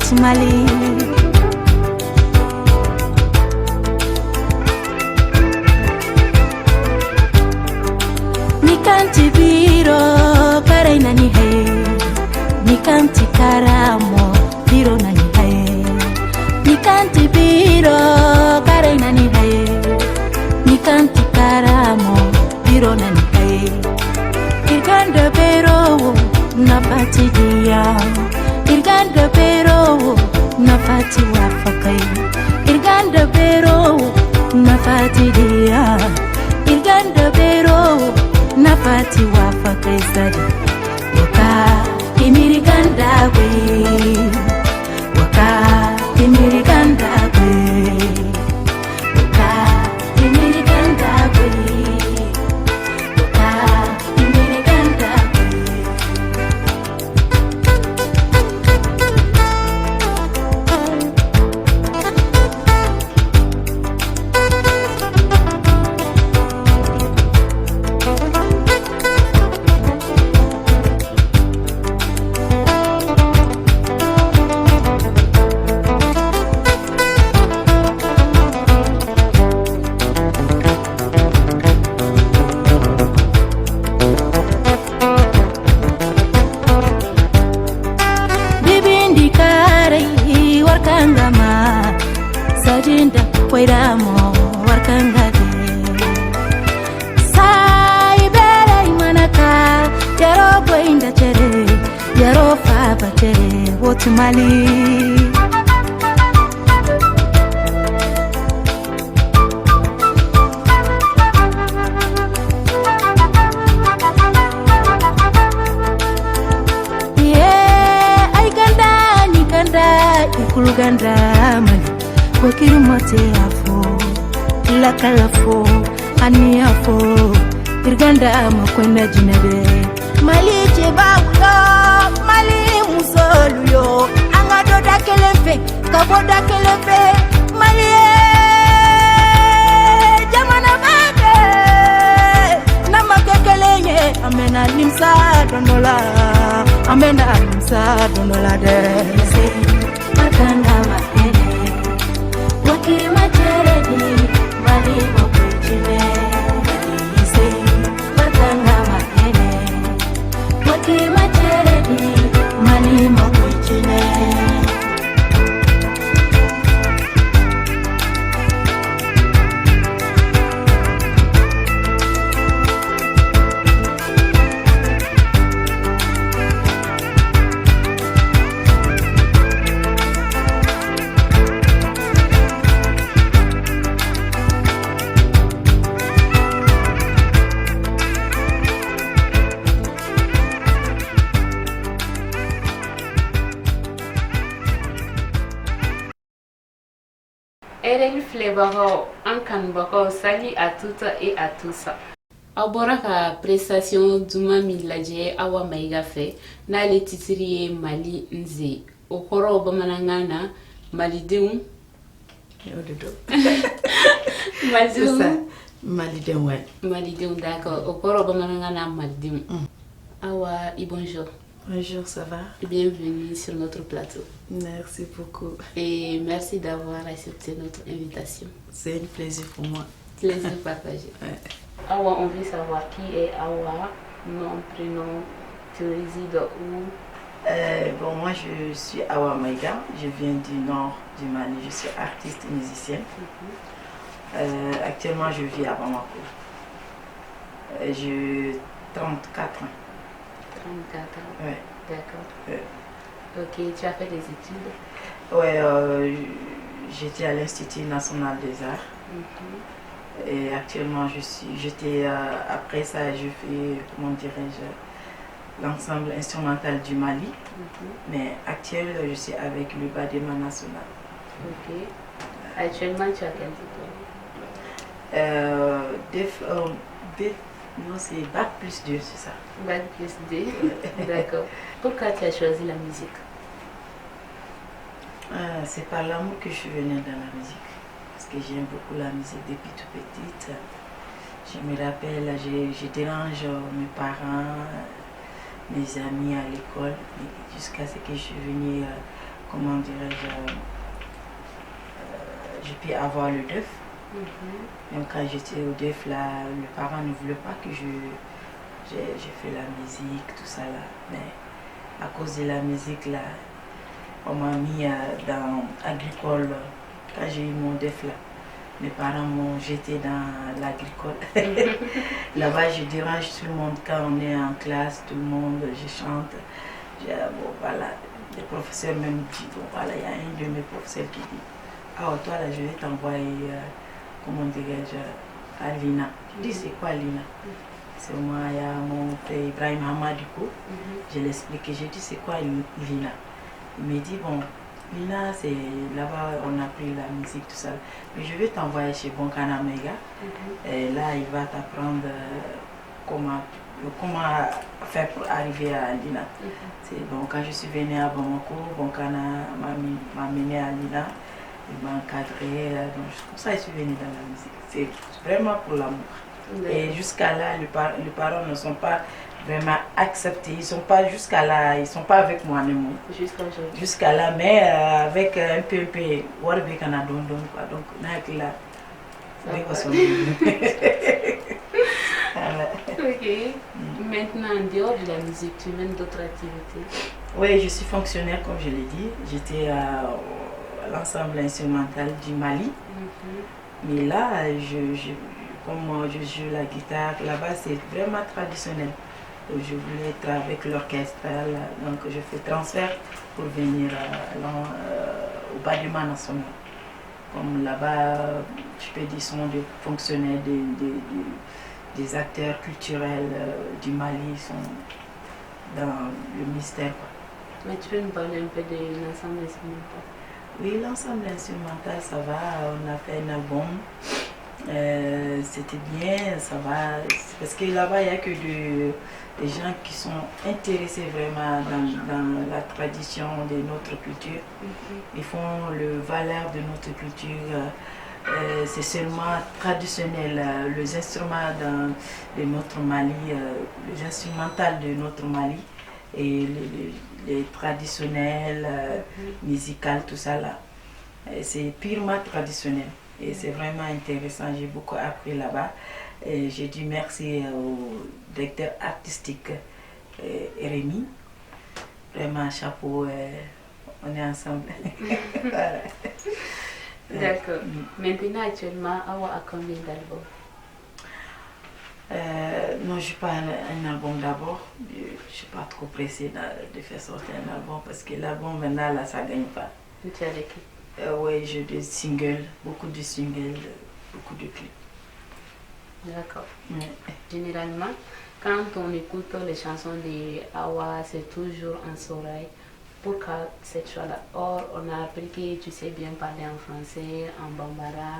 Wotumali. Nikanti biro kare nani hai, nikanti karamo biro nani hai, nikanti biro kare nani hai, nikanti karamo biro nani hai. Irganda bero nafati dia, irganda bero nafati wafakai, irganda bero nafati dia, irganda bero nafati wafakai sadi. Waka imiriganda we, waka imiriganda we, waka imiriganda we, waka imiriganda we. Sajinda kwairamo warkangade sai bere manaka yaro boinda chere yaro faba chere Wotumali. Ikuluganda mali wakiri mate afo la kalafo ani afo irganda makwenda jinebe mali chebaulo mali musoluyo angado dakelefe kaboda kelefe mali jamana bade namakekelenye amena limsa donola amena limsa donola de Makanda mahene, wakiri macheredi, mali mokuchine. Ise, makanda mahene, wakiri macheredi, mali mokuchine. Erel Flebaro, Ankan Bako, salut à toutes et à tous. Aboraka prestation Duma Miladje Awa Maiga fait, na le titrie Mali Nze. Okoro Bamanangana, Malideum. Malideum. Malideum, ouais. Malideum, d'accord. Okoro Bamanangana, Malideum. Awa, et bonjour. Bonjour, ça va? Bienvenue sur notre plateau. Merci beaucoup. Et merci d'avoir accepté notre invitation. C'est un plaisir pour moi. Plaisir partagé. Ouais. Awa, on veut savoir qui est Awa, nom, prénom, tu résides où? Bon, moi je suis Awa Maïga, je viens du nord du Mali, je suis artiste et musicienne. Actuellement je vis à Bamako. J'ai 34 ans. 34 ans. Ouais. D'accord. Ok, tu as fait des études? Ouais, j'étais à l'Institut national des arts. Et actuellement après ça, je fais, comment dirais-je, l'ensemble instrumental du Mali. Mais actuellement, je suis avec le Badema national. Ok. Actuellement, tu as quel diplôme? Non, c'est Bac plus 2, c'est ça. Bac plus 2, d'accord. Pourquoi tu as choisi la musique? C'est par l'amour que je suis venue dans la musique. Parce que j'aime beaucoup la musique depuis toute petite. Je me rappelle, je dérange mes parents, mes amis à l'école, jusqu'à ce que je suis venue comment dirais-je, j'ai pu avoir le DEF. Même quand j'étais au DEF, là, les parents ne voulaient pas que j'ai fait la musique, tout ça là. Mais à cause de la musique là, on m'a mis dans agricole quand j'ai eu mon DEF là. Mes parents m'ont jeté dans l'agricole. Là-bas, je dérange tout le monde quand on est en classe, tout le monde, je chante. Bon, voilà, les professeurs même disent, bon, voilà, il y a un de mes professeurs qui dit, ah, toi là, je vais t'envoyer, comment dirais-je, à Lina. Je dis, c'est quoi Lina? C'est moi, il y a mon frère Ibrahim Hamadiko. Je l'explique, j'ai dit, c'est quoi Lina? Il me dit, bon, Lina, c'est là-bas, on a pris la musique, tout ça. Mais je vais t'envoyer chez Bonkana Mega. Et là, il va t'apprendre comment faire pour arriver à Lina. C'est bon, quand je suis venue à Bamako, Bonkana m'a mené à Lina. Il m'a encadré. Donc, comme ça, je suis venue dans la musique. C'est vraiment pour l'amour. Et jusqu'à là, les parents ne sont pas vraiment acceptés. Ils sont pas jusqu'à là, ils sont pas avec moi non. Jusqu'à là, mais avec un peu, Warbe Canadon, donc là, Ok. Maintenant, en dehors de la musique, tu mènes d'autres activités? Oui, je suis fonctionnaire, comme je l'ai dit. J'étais à l'ensemble instrumental du Mali. Mais là, comme je joue la guitare, là-bas, c'est vraiment traditionnel. Je voulais être avec l'orchestre, donc je fais transfert pour venir au bâtiment national. Comme là-bas, je peux dire, sont des fonctionnaires, des acteurs culturels du Mali, sont dans le ministère. Mais tu peux nous parler un peu de l'ensemble instrumental? Oui, l'ensemble instrumental, ça va. On a fait un album. C'était bien, ça va. Parce que là-bas, il n'y a que des gens qui sont intéressés vraiment dans la tradition de notre culture. Ils font le valeur de notre culture. C'est seulement traditionnel. Les instruments de notre Mali, les instrumentales de notre Mali et les traditionnels, musicales, tout ça là. C'est purement traditionnel. Et c'est vraiment intéressant, j'ai beaucoup appris là-bas. J'ai dit merci au directeur artistique Rémi. Vraiment, chapeau, on est ensemble. Voilà. D'accord. Maintenant, actuellement, Awa a combien d'albums? Non, je n'ai pas un album d'abord. Je ne suis pas trop pressée de faire sortir un album parce que l'album maintenant, là, ça ne gagne pas. Tu as des clips? Oui, j'ai des singles, beaucoup de singles, beaucoup de clips. D'accord. Généralement, quand on écoute les chansons de Awa, c'est toujours en sorail. Pourquoi cette choix-là? Or, on a appris que tu sais bien parler en français, en bambara.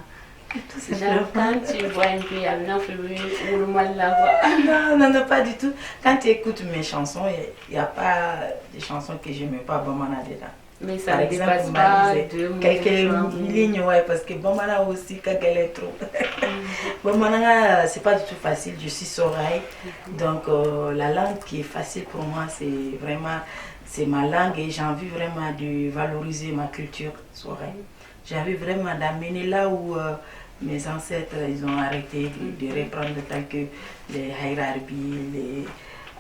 Quand tu vois un peu Amina Février ou le mal la voix. Non, pas du tout. Quand tu écoutes mes chansons, il n'y a pas des chansons que je ne mets pas Bamana dedans. Mais ça ne dépasse pas de quelques lignes, ouais, parce que Bamana aussi, quand elle est trop. Bamana, c'est pas du tout facile, je suis soraï. Donc, la langue qui est facile pour moi, c'est vraiment, c'est ma langue et j'ai envie vraiment de valoriser ma culture soraï. J'ai envie vraiment d'amener là où mes ancêtres, ils ont arrêté de reprendre tant que les Haïrarbi, les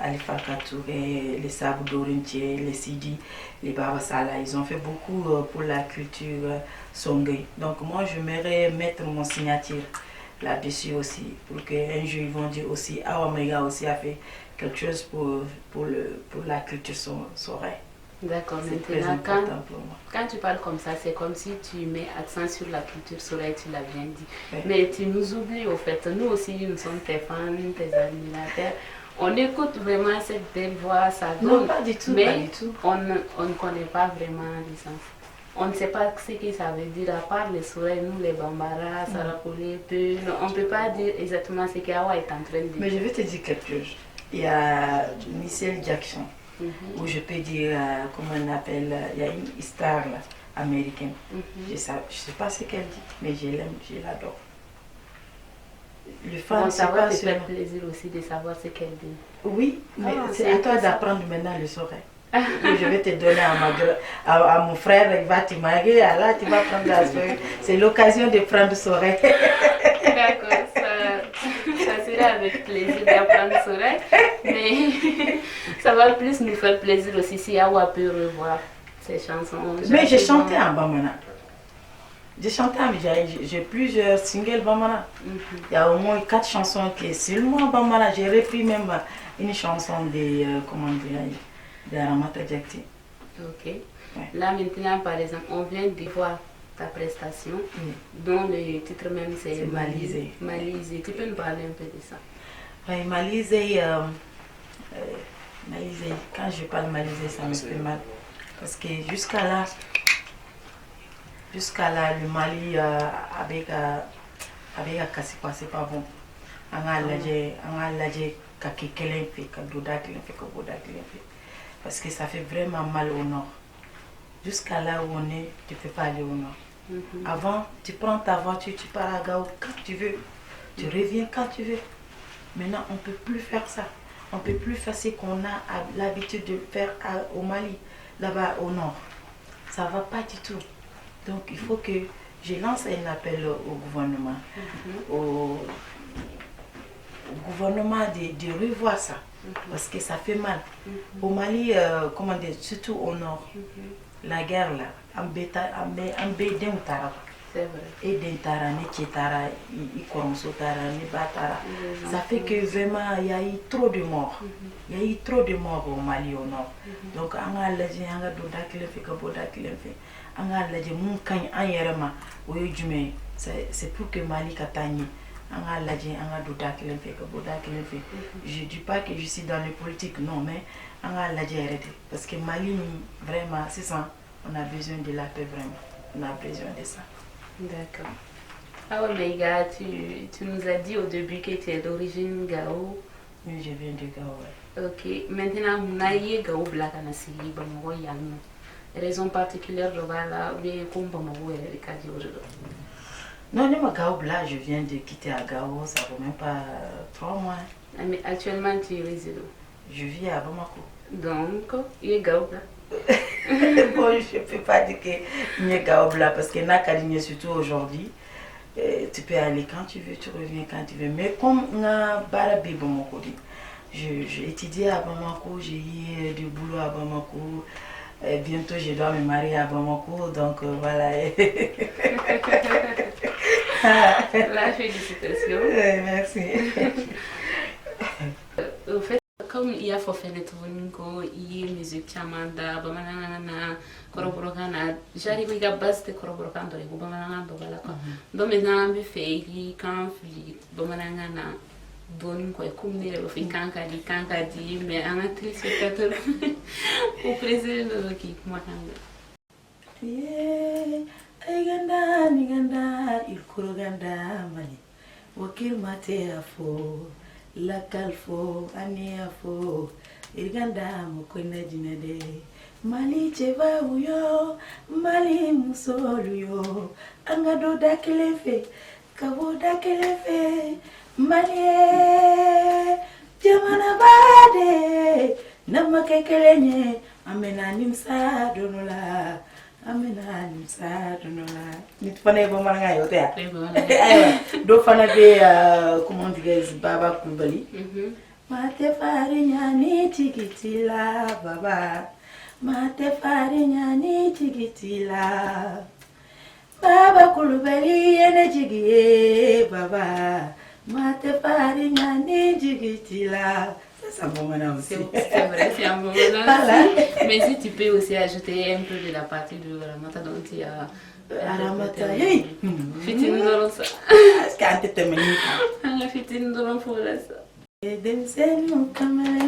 Alifa Katouré, les Sabou Dorintier, les Sidi, les Baba Sala, ils ont fait beaucoup pour la culture songhaï. Donc moi, j'aimerais mettre mon signature là-dessus aussi, pour qu'un jour ils vont dire aussi, Awa Mega aussi a fait quelque chose pour la culture soraï. D'accord, maintenant, quand tu parles comme ça, c'est comme si tu mets accent sur la culture soraï, tu l'as bien dit. Oui. Mais tu nous oublies au fait, nous aussi, nous sommes tes fans, tes admirateurs. On écoute vraiment cette belle voix, ça donne. Non, pas du tout, mais pas du tout. On ne connaît pas vraiment les sens. On ne sait pas ce que ça veut dire, à part les soraï, nous les bambara, Sarakoulé, on ne peut pas dire exactement ce qu'Awa est en train de dire. Mais je vais te dire quelque chose. Il y a Michelle Jackson. Où je peux dire, comment on appelle, il y a une star là, américaine. Je ne sais pas ce qu'elle dit, mais je l'aime, je l'adore. Le fan, ça va te faire plaisir aussi de savoir ce qu'elle dit. Oui, mais c'est à toi d'apprendre maintenant le soraï. Je vais te donner à mon frère, il va te marier, là tu vas prendre la soirée. C'est l'occasion de prendre soirée. D'accord, ça serait avec plaisir d'apprendre soirée, mais ça va plus nous faire plaisir aussi si Awa peut revoir ces chansons. Mais j'ai chanté en Bamana. J'ai plusieurs singles Bamana. Il y a au moins 4 chansons qui sont seulement Bamana. J'ai repris même une chanson de, comment dire, de Ramata Djakti. Ok. Ouais. Là maintenant, par exemple, on vient de voir ta prestation, dont le titre même c'est Malisé. Malisé. Tu peux nous parler un peu de ça? Oui, Malisé, quand je parle Malisé, ça me fait mal. Parce que jusqu'à là, le Mali avec Kassipa, c'est pas bon. On a lâché Kakekelen fait, Kadodakelen fait, Kabodakelen fait. Parce que ça fait vraiment mal au nord. Jusqu'à là où on est, tu ne peux pas aller au nord. Avant, tu prends ta voiture, tu pars à Gao quand tu veux. Tu reviens quand tu veux. Maintenant, on ne peut plus faire ça. On ne peut plus faire ce qu'on a l'habitude de faire au Mali, là-bas au nord. Ça ne va pas du tout. Donc, il faut que je lance un appel au gouvernement. Au gouvernement de revoir ça. Parce que ça fait mal. Au Mali, comment dire, surtout au nord, la guerre là, C'est vrai. et d'Intara, Tara, ça fait que vraiment il y a eu trop de morts. Il y a eu trop de morts au Mali au nord. Donc, on a lâché, on a c'est pour que Mali Katani. Je ne dis pas que je suis dans les politiques, non, mais on a arrêté. Parce que Mali, vraiment, c'est ça. On a besoin de la paix, vraiment. On a besoin de ça. D'accord. Ah ouais, mais gars, tu nous as dit au début que tu es d'origine Gao. Oui, je viens de Gao, ouais. Ok. Maintenant, on a eu Gao Black à Nassili, Bamoro Yannou. Raison particulière, je vais là, mais comme Bamoro est le cas d'aujourd'hui. Non, non, Gao, là, je viens de quitter à Gao, ça ne vaut même pas 3 mois. Ah, mais actuellement, tu es résident? Je vis à Bamako. Donc, il est Gao là. Bon, je ne peux pas dire que il est Gao là, parce que Nakaligne, surtout aujourd'hui, tu peux aller quand tu veux, tu reviens quand tu veux. Mais comme on a Barabi Bamako, j'ai étudié à Bamako, j'ai eu du boulot à Bamako. Bientôt, je dois me marier à Bamako, donc voilà. La félicitations. Merci. Au fait, comme il y a Fofenet Voniko, il y a musique Chamanda, Bamanana, Koroborokana, j'arrive à base de Koroborokando, Bamanana, Dobalaka. Donc maintenant, je fais quand Bamanana. Bon quoi comme les refais kankadi mais en actrice spectateur au plaisir de qui moi ay ganda il kuro ganda mani wakil mate afo la kalfo ani afo il ganda mo kona jinade mali cheva uyo mali musolu yo angado dakelefe kabo dakelefe Malie, jamana bade, nama kekelenye, amena nimsa donola, Nitufana hivyo mara ngayo tea. Do fana be comment dire Baba Coulibaly. Mate farinya ni tikitila baba. Mate farinya ni tikitila. Baba Coulibaly ene jigiye baba. Mate farinya ni jigitila. C'est un bon moment aussi. C'est vrai, c'est un bon moment. Mais si tu peux aussi ajouter un peu de la partie de Ramata dont il y a. Ramata, Fitine dans ça. Est-ce qu'elle te termine? Fitine dans le fond là ça. Et dem c'est mon caméra.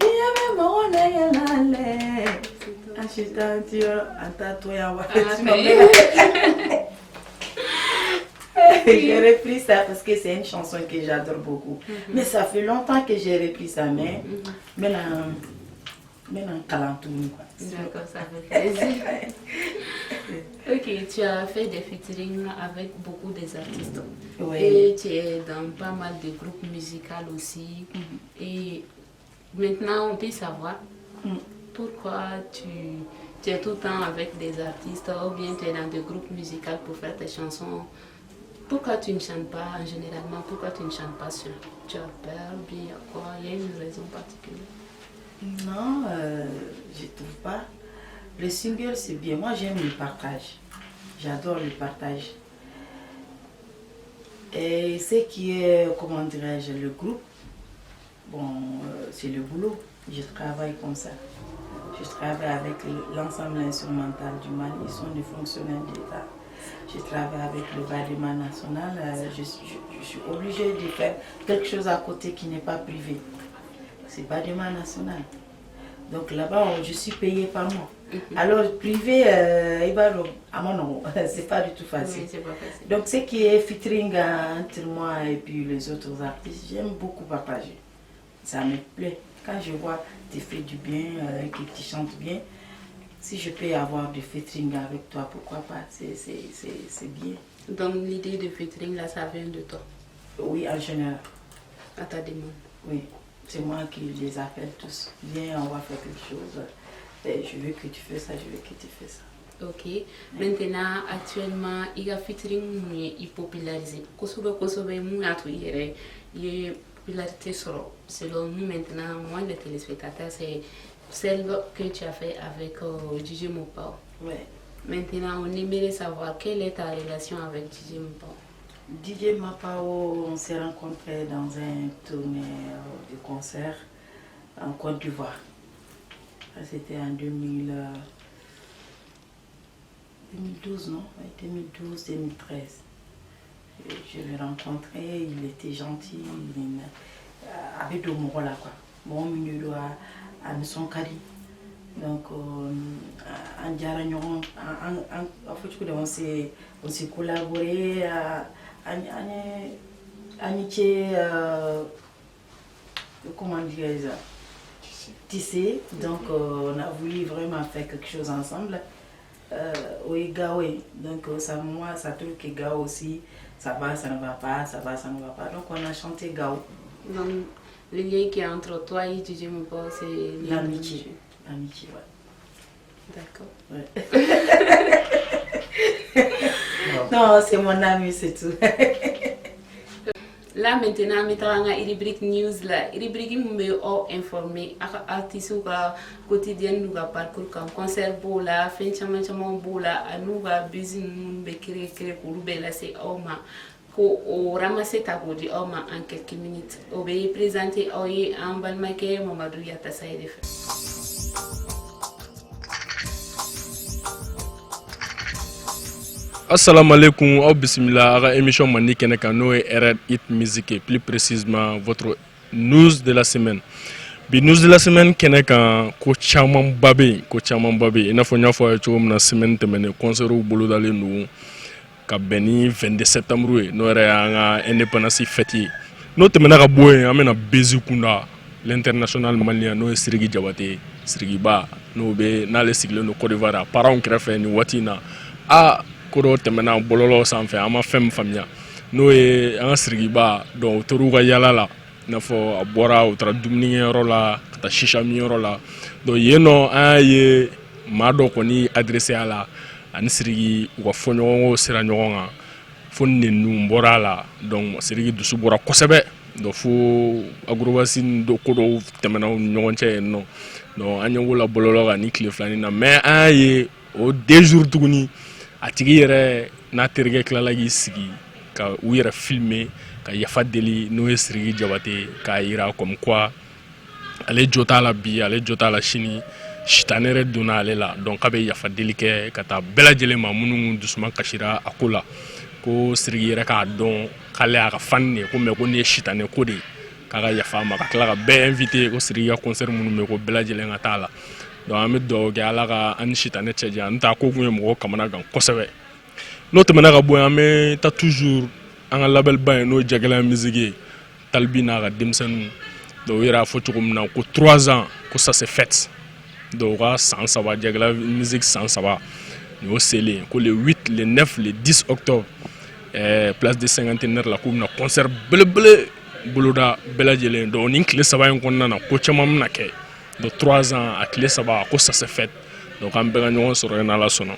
Dia me mona yalale. Achitantio antatoya wa. J'ai repris ça parce que c'est une chanson que j'adore beaucoup. Mais ça fait longtemps que j'ai repris ça, mais maintenant Kalantoum. D'accord, ça fait plaisir. Ok, tu as fait des featuring avec beaucoup des artistes. Oui. Et tu es dans pas mal de groupes musicaux aussi. Et Maintenant, on peut savoir pourquoi tu es tout le temps avec des artistes ou bien tu es dans des groupes musicaux pour faire tes chansons. Pourquoi tu ne chantes pas généralement? Pourquoi tu ne chantes pas seul? Tu as peur ou bien quoi? Il y a une raison particulière? Non, je ne trouve pas. Le single, c'est bien. Moi, j'aime le partage. J'adore le partage. Et ce qui est, comment dirais-je, le groupe, bon, c'est le boulot. Je travaille comme ça. Je travaille avec l'ensemble instrumental du Mali. Ils sont des fonctionnaires d'État. Je travaille avec le bâtiment national. Je suis obligée de faire quelque chose à côté qui n'est pas privé. C'est le bâtiment national. Donc là-bas, je suis payée par mois. Alors, privé, c'est pas du tout facile. Oui, c'est pas facile. Donc, ce qui est featuring entre moi et puis les autres artistes, j'aime beaucoup partager. Ça me plaît. Quand je vois que tu fais du bien, que tu chantes bien, si je peux avoir du featuring avec toi, pourquoi pas, c'est bien. Donc, l'idée de featuring, là, ça vient de toi? Oui, en général. À ta demande? Oui, c'est moi qui les appelle tous. Viens, on va faire quelque chose. Et je veux que tu fais ça, je veux que tu fais ça. Ok. Maintenant, actuellement, il y a featuring qui est popularisé. Il y a popularité selon nous maintenant, moi, les téléspectateurs, c'est celle que tu as fait avec DJ Mopao. Oui. Maintenant, on aimerait savoir quelle est ta relation avec DJ Mopao. DJ Mopao, on s'est rencontrés dans un tournée de concert en Côte d'Ivoire. C'était en 2012, non? 2012-2013. Je l'ai rencontré, il était gentil, il avait de mon rôle, quoi. Bon, milieu à son cari. Donc, en Diaragnon, on s'est collaboré, amitié, comment dire ça? Tissé. Donc, on a voulu vraiment faire quelque chose ensemble. Oui, Gaoué. Donc, moi, ça trouve que Gao aussi, ça va, ça ne va pas, ça va, ça ne va pas. Donc, on a chanté Gao. Donc, le lien qui est entre toi et DJ Mopao, c'est l'amitié. L'amitié, ouais. D'accord. Ouais. Non, c'est mon ami, c'est tout. Là maintenant, nous avons une rubrique news. La rubrique nous informé artistes quotidien nous parcours comme concert bola, fin chama bola, nous va busy nous créer pour bela c'est oma ko ramasser ta body oma en quelques minutes. Obéi présenter oye en balmake Mamadou Yata Saïd. Assalamu alaikum, au bismillah, à émission Mani Kenekano et RR Hit Music et plus précisément votre news de la semaine. Bi news de la semaine Kenekan ko chaman babe, ina fo nya fo cho na semaine temene concert au bolo dale nou ka beni 22 septembre no re nga indépendance fête. No temena ka boy amena bezi kunda l'international malien no Sirigi Jabate, Sirigi Ba, no be na le sigle no Côte d'Ivoire, parents krefe ni watina a koro temena bololo sanfɛ an ma fɛn faamuya n'o ye an ka Sirigiba donc o tor'u ka yala la n'a fɔ a bɔra o taara dumunikɛyɔrɔ la ka taa shisha miyɔrɔ la donc yen nɔ an y'a ye maa dɔ kɔni adressé a la ani Sirigi u ka fɔɲɔgɔnko sera ɲɔgɔn kan fo nɛnnu bɔra a la donc Sirigi dusu bɔra kosɛbɛ donc fo agrobasi dɔ ko dɔw tɛmɛna u ni ɲɔgɔn cɛ yen nɔ donc an ɲɛ b'o la bɔlɔlɔ kan ni tile filanin na mais an y'a ye o 2 jours tuguni a tigi yɛrɛ n'a terikɛ tilala k'i sigi ka u yɛrɛ filmer ka yafa deli n'o ye Sirigi Jabate k'a yira comme quoi ale jo t'a la bi ale jo t'a la sini sitanɛ yɛrɛ donna ale la donc k'a bɛ yafa deli kɛ ka taa bɛɛ lajɛlen ma minnu dusuma kasira a ko la ko Sirigi yɛrɛ k'a dɔn k'ale y'a ka fan de ye ko mais ko nin ye sitanɛ ko de ye k'a ka yafa ma ka tila ka bɛɛ invité ko Sirigi ka concert minnu bɛ ko bɛɛ lajɛlen ka taa la donc an bɛ dugawu kɛ ala ka an ni sitanɛ cɛ janya n t'a ko kun ye mɔgɔ kamana gan kosɛbɛ n'o tɛmɛna ka bɔ yen an bɛ taa toujours an ka label ba ye n'o ye Jagɛlɛya musique ye Talibi n'a ka denmisɛnninw donc u yɛrɛ y'a fɔ cogo min na ko 3 ans ko ça c'est fête donc u ka san 3 Jagɛlɛya musique san 3 nin y'o selen ko le 8 le 9 le 10 octobre place de cinquantenaire la k'u bɛna concert belebele boloda bɛɛ lajɛlen donc nin tile saba in kɔnɔna na ko caman bɛna kɛ de 3 ans a tile saba ko ça se fait donc an bɛɛ ka ɲɔgɔn sɔrɔ yen n'Ala sɔnna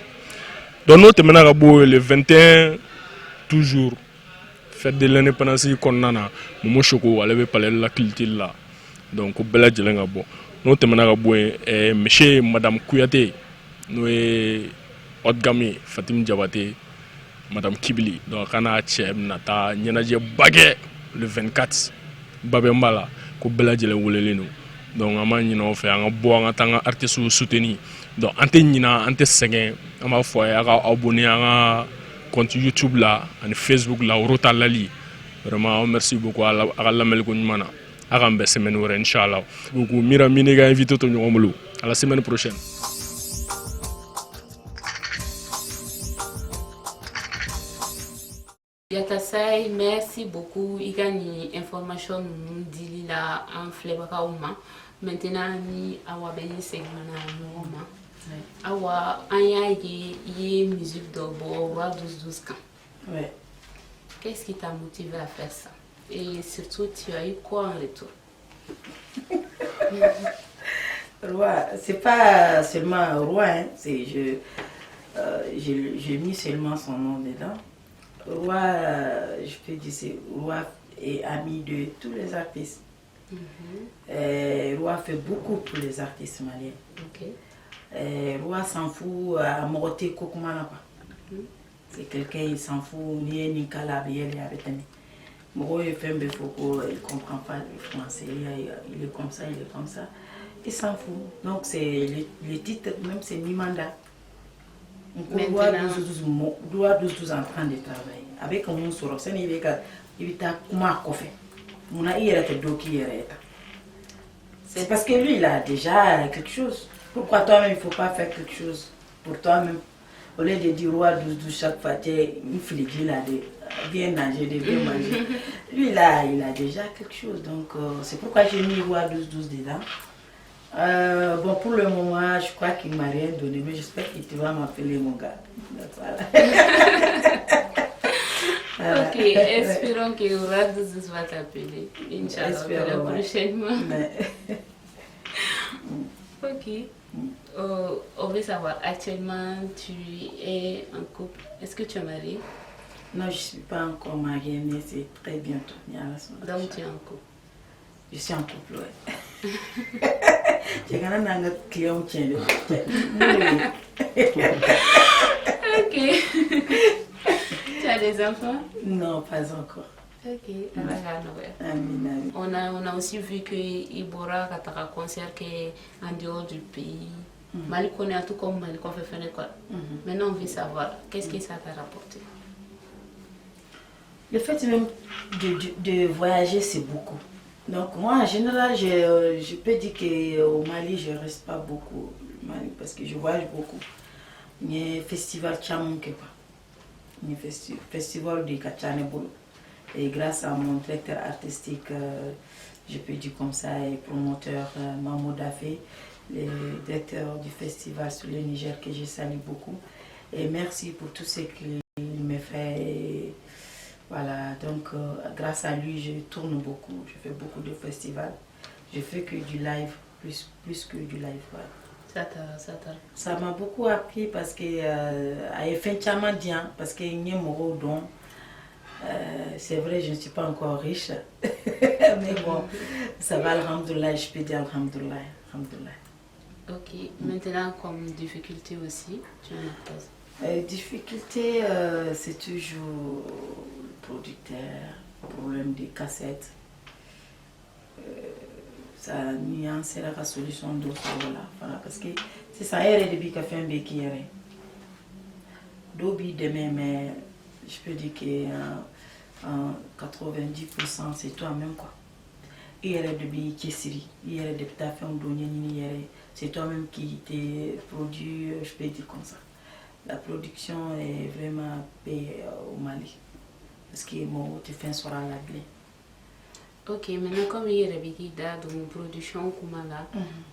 donc n'o tɛmɛna ka bɔ le 21 toujours fête de l'indépendance kɔnɔna na Momo Choco ale bɛ palais de la culture la donc ko bɛɛ lajɛlen ka bɔ n'o tɛmɛna ka bɔ yen monsieur madame Kuyate n'o ye haute gamme Fatim Diabaté madame Kibili donc kana cɛ bɛna taa ɲɛnajɛba kɛ le 24 Babemba la ko bɛɛ lajɛlen welelen don donc an b'a ɲini aw fɛ an ka bɔ an ka taa an ka artistes soutenir donc an tɛ ɲina an tɛ sɛgɛn an b'a fɔ a ye a ka abonner an ka compte YouTube la ani Facebook la Rota Lali vraiment merci beaucoup a ka lamɛliko ɲuman na a k'an bɛn semaine wɛrɛ inchallah beaucoup Mira Mine ka invité to ɲɔgɔn bolo à la semaine prochaine. Yatasai, merci beaucoup. Il y a une information nous là en flébaka ma. Maintenant ni awa beni segment na norma. Awa anya y musique de roi 12 ans. Ouais. Qu'est-ce qui t'a motivé à faire ça? Et surtout tu as eu quoi en retour? Roi, c'est pas seulement roi, hein, c'est j'ai mis seulement son nom dedans. Roi, je peux dire, c'est Roi est ami de tous les artistes. Roi fait beaucoup pour les artistes maliens. Roi s'en fout à Moroté Kokumana. C'est quelqu'un, il s'en fout, ni Nicolas, il est Moro est fait un Foko, il ne comprend pas le français, il est comme ça, il est comme ça. Il s'en fout. Donc, c'est les titres, même c'est Mimanda. On doit 12 en train de travailler. Avec un monstre, il est c'est parce que lui, il a déjà quelque chose. Pourquoi toi-même, il ne faut pas faire quelque chose pour toi-même? Au lieu de dire roi 12 chaque fois, tu es une fille qui a bien nager, bien manger. Lui, il a déjà quelque chose. Donc, c'est pourquoi j'ai mis roi 12 dedans. Bon, pour le moment, je crois qu'il ne m'a rien donné, mais j'espère qu'il va m'appeler mon gars. Voilà. Ok, espérons que Roi 12 va t'appeler. Inch'Allah, prochainement. Ok. On veut savoir, actuellement, tu es en couple. Est-ce que tu es mariée? Non, je ne suis pas encore mariée, mais c'est très bientôt. Donc, tu es en couple? Je suis en couple, oui. J'ai quand même un client qui est ok. Tu as des enfants? Non, pas encore. Ok. On a aussi vu que Ibora a un concert qui est en dehors du pays. Mali connaît tout comme Mali qu'on fait faire l'école. Maintenant, on veut savoir, qu'est-ce que ça t'a rapporté? Le fait même de voyager, c'est beaucoup. Donc moi, en général, je peux dire qu'au Mali, je ne reste pas beaucoup Mali parce que je voyage beaucoup. Il y a un festival Tchamonkepa, il y a un festival de Kachanebolo. Et grâce à mon directeur artistique, je peux dire comme ça, et promoteur Mahmoud Afé, le directeur du festival sur le Niger que je salue beaucoup. Et merci pour tout ce qu'il me fait. Et voilà, donc grâce à lui, je tourne beaucoup, je fais beaucoup de festivals. Je fais que du live, plus que du live. Voilà. Ça m'a beaucoup appris parce que parce que c'est vrai, je ne suis pas encore riche, mais bon, ça va, alhamdoulilah, je peux dire alhamdoulilah. Ok, maintenant comme difficulté aussi, tu en as pas? Difficulté, c'est toujours le producteur, problème des cassettes. Ça nuance la solution d'autres, voilà, parce que c'est ça, il y a des qui fait un béquille. Dobi demain, mais je peux dire que 90% c'est toi-même quoi. Il y a des billes qui sont il y a des c'est toi-même qui te produit, je peux dire comme ça. La production est vraiment payée au Mali. Parce que moi, tu fais un soir à la blé. Ok, maintenant comme il y a des dans une production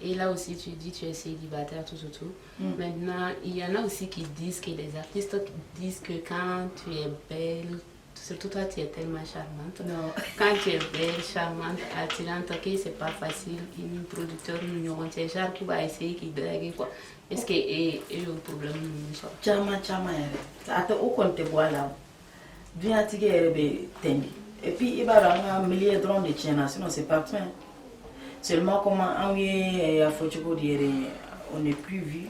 et là aussi tu dis tu es célibataire, tout. Maintenant, il y en a aussi qui disent que les artistes disent que quand tu es belle, tout Surtout toi, tu es tellement charmante. Non. Quand tu es belle, charmante, attirante, ok, c'est pas facile. Un producteur nous avons déjà qui va essayer de draguer quoi. Est-ce que est un problème ça? Chama ata o konte boala. Bien tige rebe tendi. Et puis il va avoir un millier de ronds de tiens, sinon c'est pas bien. Seulement comment on est à Fotugo dire on n'est plus vu,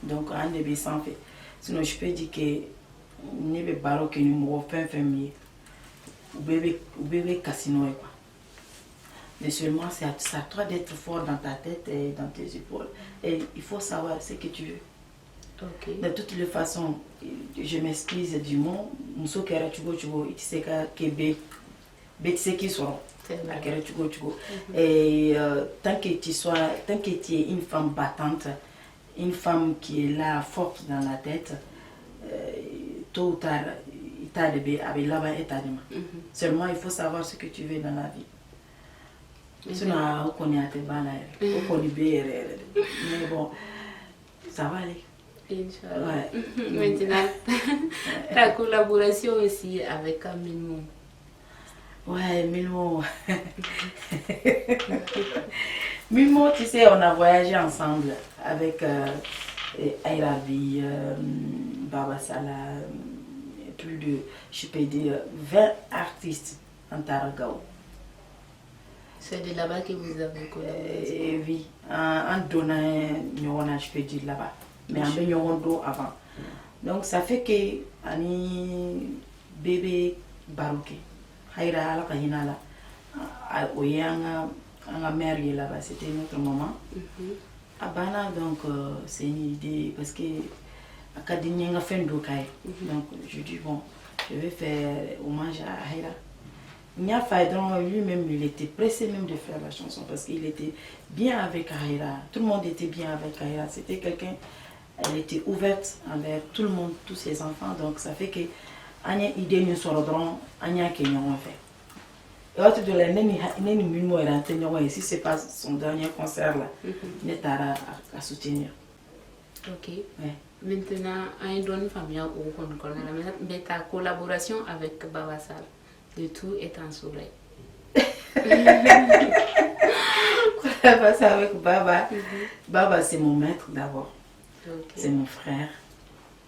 donc on est bien sans fait. Sinon je peux dire que ne be baro que nous mo fin mieux. Ou bébé casino quoi. Mais seulement c'est à toi d'être fort dans ta tête et dans tes épaules. Et il faut savoir ce que tu veux. Ok. De toutes les façons, je m'excuse du mot. Muso kera chugo itiseka kebe betseki soro. Kera chugo. Et tant que tu es une femme battante, une femme qui est là forte dans la tête, tôt ou tard, il t'a de bé avec là-bas et t'a de Seulement il faut savoir ce que tu veux dans la vie. Sinon, on connaît à tes balais, on connaît bien. Mais bon, ça va aller. Inch'Allah. Ouais. Maintenant, ta collaboration aussi avec Milmo. Ouais, Milmo. Milmo, tu sais, on a voyagé ensemble avec Airabi, Baba Salah, plus de, je peux dire, 20 artistes en Taragaou. C'est de là-bas que vous avez collaboré? Oui, en donnant, je peux dire là-bas. Mais en Benyondo avant. Donc ça fait que ani bébé barouké Haïra ala kahina la oyanga anga mère là-bas, c'était notre maman. Abana donc c'est une idée parce que académie nga fendo kai. Donc je dis bon, je vais faire hommage à Haïra. Nya Faidron lui-même il était pressé même de faire la chanson parce qu'il était bien avec Haïra. Tout le monde était bien avec Haïra. C'était quelqu'un. Elle était ouverte envers tout le monde, tous ses enfants, donc ça fait que Anya idée nous sorodron, Anya Kenyon fait. Et autre de la neni Milmo est rentré ici, c'est pas son dernier concert là, n'est à soutenir. Ok. Ouais. Maintenant, un don famille ou qu'on connaît, mais ta collaboration avec Baba Sal, le tout est en soleil. Collaboration avec Baba, Baba c'est mon maître d'abord. Okay. C'est mon frère,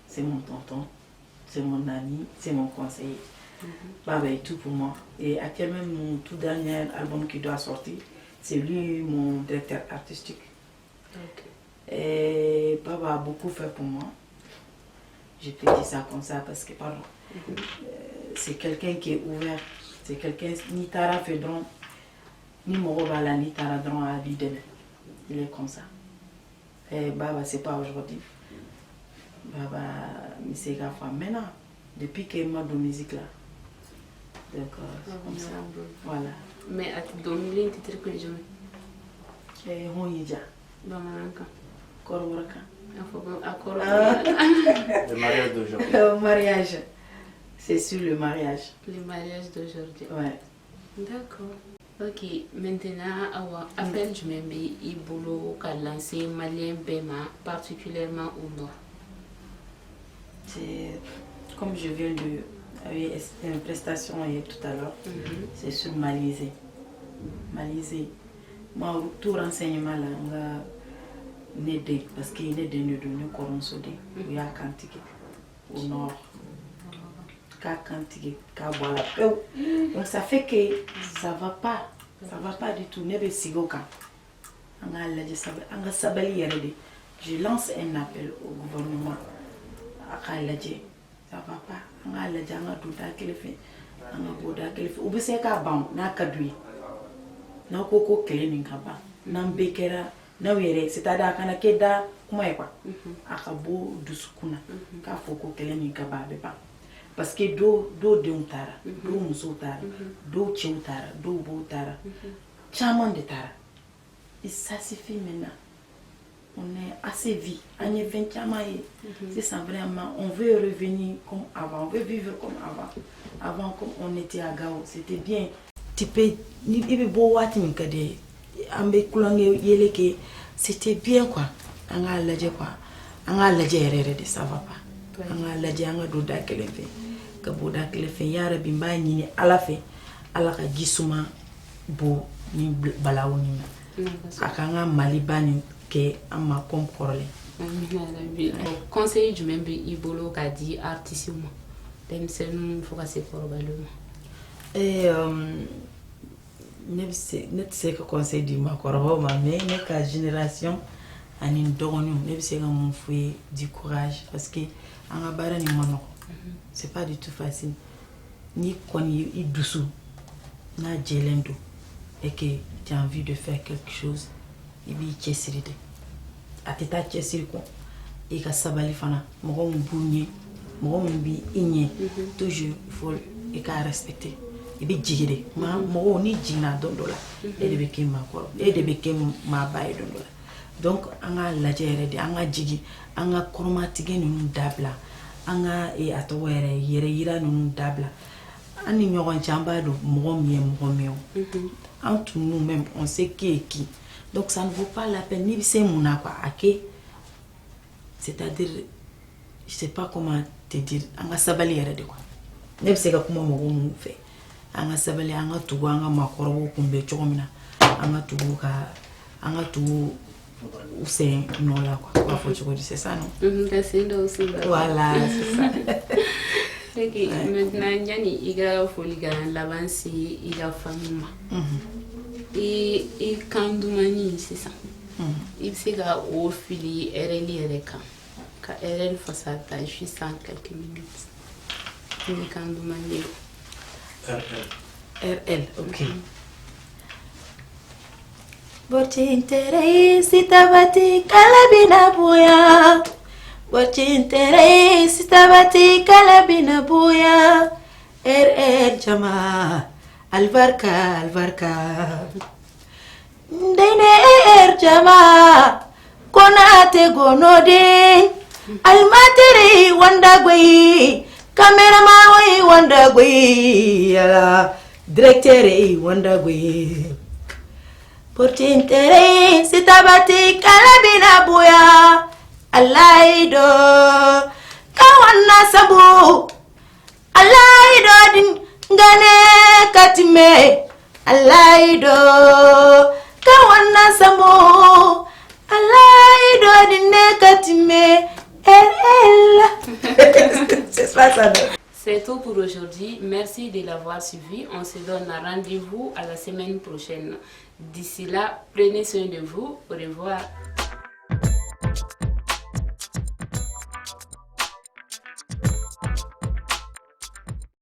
c'est mon tonton, c'est mon ami, c'est mon conseiller. Baba est tout pour moi. Et actuellement, mon tout dernier album qui doit sortir, c'est lui mon directeur artistique. Okay. Et Baba a beaucoup fait pour moi. Je peux dire ça comme ça parce que pardon. C'est quelqu'un qui est ouvert. C'est quelqu'un, ni Tara Fedron, ni Morobala, ni Tara Dron à vie demain. Il est comme ça. Et Baba, c'est pas aujourd'hui. Baba, c'est la femme maintenant, depuis qu'il m'a de musique là. Donc, comme ça. Voilà. Mais à te donner un titre que je Et on y est. Bamanaka. Kororaka. Le mariage d'aujourd'hui. Le mariage. C'est sur le mariage. Le mariage d'aujourd'hui. Ouais. D'accord. Ok, maintenant, appel du même Ibolo qu'a lancé Malien Bema, particulièrement au nord. C'est comme je viens de. Oui, c'était une prestation tout à l'heure. C'est sur Malisé. Malisé. Moi, tout renseignement là, n'aidé parce qu'il est de nous coronsodé. Il y a Kantique au nord. Donc ça fait que ça va pas du tout. Je lance un appel au gouvernement. Ça va pas. Parce que do tara, do muso tara, do tchou tara, do beau tara, chaman de tara. Et ça suffit maintenant. On est assez vie. On est 20 ans. C'est ça vraiment. On veut revenir comme avant. On veut vivre comme avant. Avant, comme on était à Gao, c'était bien. C'était bien quoi. Ça va pas. ka bɔ da kile fɛ ya rabi b'a ɲini ala fɛ ala ka jisuma bɔ ni balawu ni a kan ka mali ba ni kɛ an ma comme kɔrɔlen. Conseil jumɛn bɛ i bolo k'a di artiste ma denmisɛnninw fo ka se kɔrɔbalenw ma? Ne tɛ se ka conseil di maakɔrɔbaw ma mais ne ka génération ani n dɔgɔninw ne bɛ se ka mun f'u ye du courage parce que an ka baara nin ma nɔgɔ c'est pas du tout facile ni kɔni i dusu n'a jɛlen don et que tu as envie de faire quelque chose i b'i cɛsiri de a tɛ taa cɛsiri kɔ i ka sabali fana mɔgɔ min b'u ɲɛ mɔgɔ min b'i ɲɛ toujours il faut i ka respecter i bɛ jigi de mɔgɔw ni jiginna don dɔ la e de bɛ kɛ maakɔrɔ e de bɛ kɛ maaba ye don dɔ la donc an ka lajɛ yɛrɛ de an ka jigi an ka kɔrɔmatigɛ ninnu dabila an ka a tɔgɔ yɛrɛ yɛrɛ yira ninnu dabila an ni ɲɔgɔn cɛ an b'a dɔn mɔgɔ min ye mɔgɔ min ye an tun n'u même on sait qui est qui donc ça ne vaut pas la peine ni bɛ se mun na quoi a kɛ c'est-à-dire je sais pas comment te dire an ka sabali yɛrɛ de quoi ne bɛ se ka kuma mɔgɔw minnu fɛ an ka sabali an ka tugu an ka maakɔrɔbaw kunbɛn cogo min na an ka tugu u sen nɔ la quoi b'a fɔ cogo di c'est ça non? Ka sen dɔw sen dɔ voilà c'est ça. Ok, maintenant yani i ka foli ka laban se i ka famille ma i kan dumuni sisan i bɛ se ka o fili RL yɛrɛ kan ka RL fasa ta juste en quelques minutes ni kan dumuni RL, ok. Borcintere sitabati kalabina buya. Borcintere sitabati kalabina buya. RL jama albarka albarka. Ndene jama konate gonode almateri wandagwe. Cameraman wanda gwe ala directeur wanda gwe portintere sitabati kalabina buya alaido kawanna sabu alaido din ngane katime alaido kawanna sabu alaido din katime C'est tout pour aujourd'hui. Merci de l'avoir suivi. On se donne rendez-vous à la semaine prochaine. D'ici là, prenez soin de vous. Au revoir.